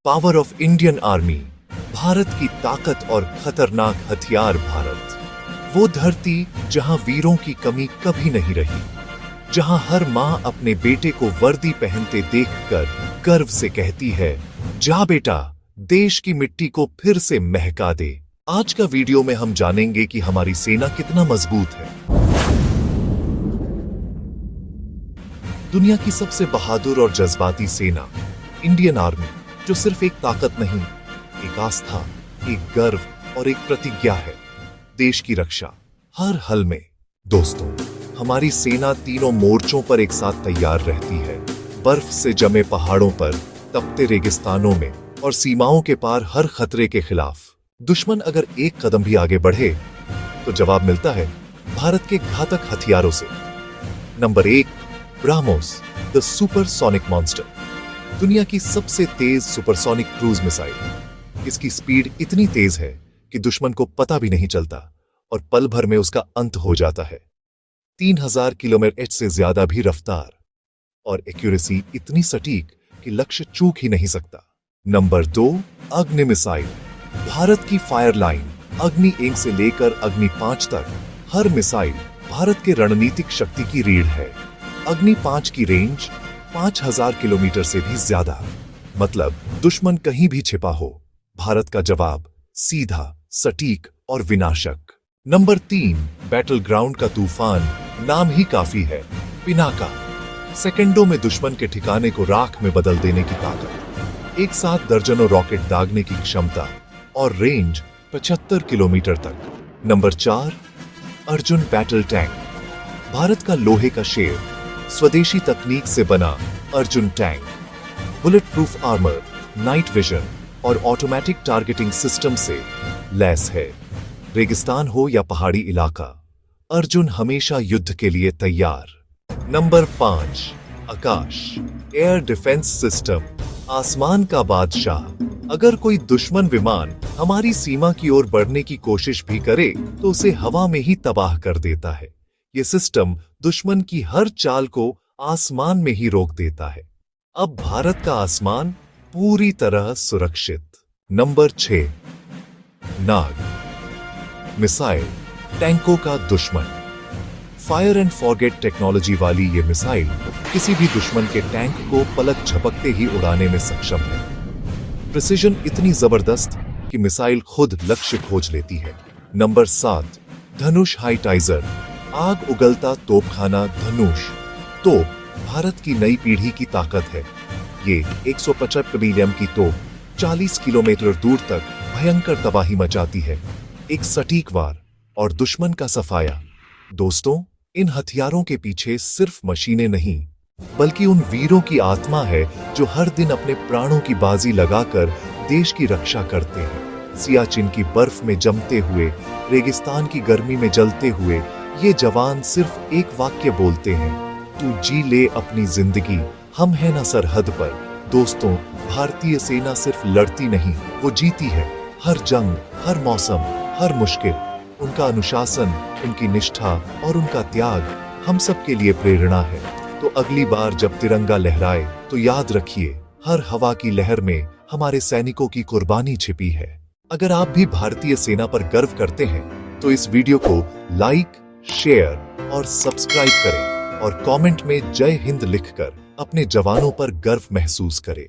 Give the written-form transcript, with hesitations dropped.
Power of Indian army, Bharat की ताकत और खतरनाक हथियार। भारत वो धरती जहां वीरों की कमी कभी नहीं रही, जहां हर मां अपने बेटे को वर्दी पहनते देखकर गर्व से कहती है, जा बेटा, देश की मिट्टी को फिर से महका दे। आज का वीडियो में हम जानेंगे कि हमारी सेना कितना मजबूत है। दुनिया की सबसे बहादुर और जज्बाती सेना इंडियन आर्मी, जो सिर्फ एक ताकत नहीं, एक आस्था, एक गर्व और एक प्रतिज्ञा है, देश की रक्षा हर हल में। दोस्तों, हमारी सेना तीनों मोर्चों पर एक साथ तैयार रहती है, बर्फ से जमे पहाड़ों पर, तपते रेगिस्तानों में और सीमाओं के पार हर खतरे के खिलाफ। दुश्मन अगर एक कदम भी आगे बढ़े तो जवाब मिलता है भारत के घातक हथियारों से। Number 1, BrahMos, the supersonic monster, दुनिया की सबसे तेज सुपरसोनिक क्रूज मिसाइल। इसकी स्पीड इतनी तेज है कि दुश्मन को पता भी नहीं चलता और पल भर में उसका अंत हो जाता है। 3000 किलोमीटर से ज्यादा भी रफ्तार और एक्यूरेसी इतनी सटीक कि लक्ष्य चूक ही नहीं सकता। नंबर 2, अग्नि मिसाइल, भारत की फायर लाइन अग्नि 1 से लेकर अग्नि 5 तक, हर मिसाइल भारत के रणनीतिक शक्ति की रीढ़ है। अग्नि 5 की रेंज 5000 किलोमीटर से भी ज्यादा, मतलब दुश्मन कहीं भी छिपा हो, भारत का जवाब सीधा, सटीक और विनाशक। नंबर 3, बैटल ग्राउंड का तूफान, नाम ही काफी है। पिनाका, सेकंडों में दुश्मन के ठिकाने को राख में बदल देने की ताकत, एक साथ दर्जनों रॉकेट दागने की क्षमता और रेंज 75 किलोमीटर तक। Number 4, Arjun battle tank, Bharat का लोहे का शेर, स्वदेशी तकनीक से बना Arjun tank, bullet proof armour, night vision और ऑटोमेटिक टारगेटिंग सिस्टम से लैस है। रेगिस्तान हो या पहाड़ी इलाका, अर्जुन हमेशा युद्ध के लिए तैयार। नंबर 5, आकाश, एयर डिफेंस सिस्टम, आसमान का बादशाह, अगर कोई दुश्मन विमान हमारी सीमा की ओर बढ़ने की कोशिश भी करे तो उसे हवा में ही तबाह कर देता है। ये सिस्टम दुश्मन की हर चाल को आसमान में ही रोक देता है। अब भारत का आसमान पूरी तरह सुरक्षित। नंबर 6, नाग, मिसाइल टैंकों का दुश्मन, फायर एंड फॉरगेट टेक्नोलॉजी वाली ये मिसाइल किसी भी दुश्मन के टैंक को पलक झपकते ही उड़ाने में सक्षम है। प्रिसिजन इतनी जबरदस्त कि मिसाइल खुद लक्ष्य खोज लेती है। नंबर 7, धनुष हाई टाइजर, आग उगलता तोपखाना धनुष तोप भारत की नई पीढ़ी की ताकत है। ये 175 मिलीएम की तोप 40 किलोमीटर दूर तक भयंकर तबाही मचाती है। एक सटीक वार और दुश्मन का सफाया। दोस्तों, इन हथियारों के पीछे सिर्फ मशीनें नहीं, बल्कि उन वीरों की आत्मा है जो हर दिन अपने प्राणों की बाजी लगाकर देश की रक्षा करते हैं। सियाचिन की बर्फ में जमते हुए, रेगिस्तान की गर्मी में जलते हुए ये जवान सिर्फ एक वाक्य बोलते हैं, तू जी ले अपनी जिंदगी, हम हैं ना सरहद पर। दोस्तों, भारतीय सेना सिर्फ लड़ती नहीं, वो जीती है। हर जंग, हर मौसम, हर मुश्किल। उनका अनुशासन, उनकी निष्ठा और उनका त्याग हम सब के लिए प्रेरणा है। तो अगली बार जब तिरंगा लहराए तो याद रखिए, हर हवा की लहर में हमारे सैनिकों की कुर्बानी छिपी है। अगर आप भी भारतीय सेना पर गर्व करते हैं तो इस वीडियो को लाइक, शेयर और सब्सक्राइब करें और कमेंट में जय हिंद लिखकर अपने जवानों पर गर्व महसूस करें।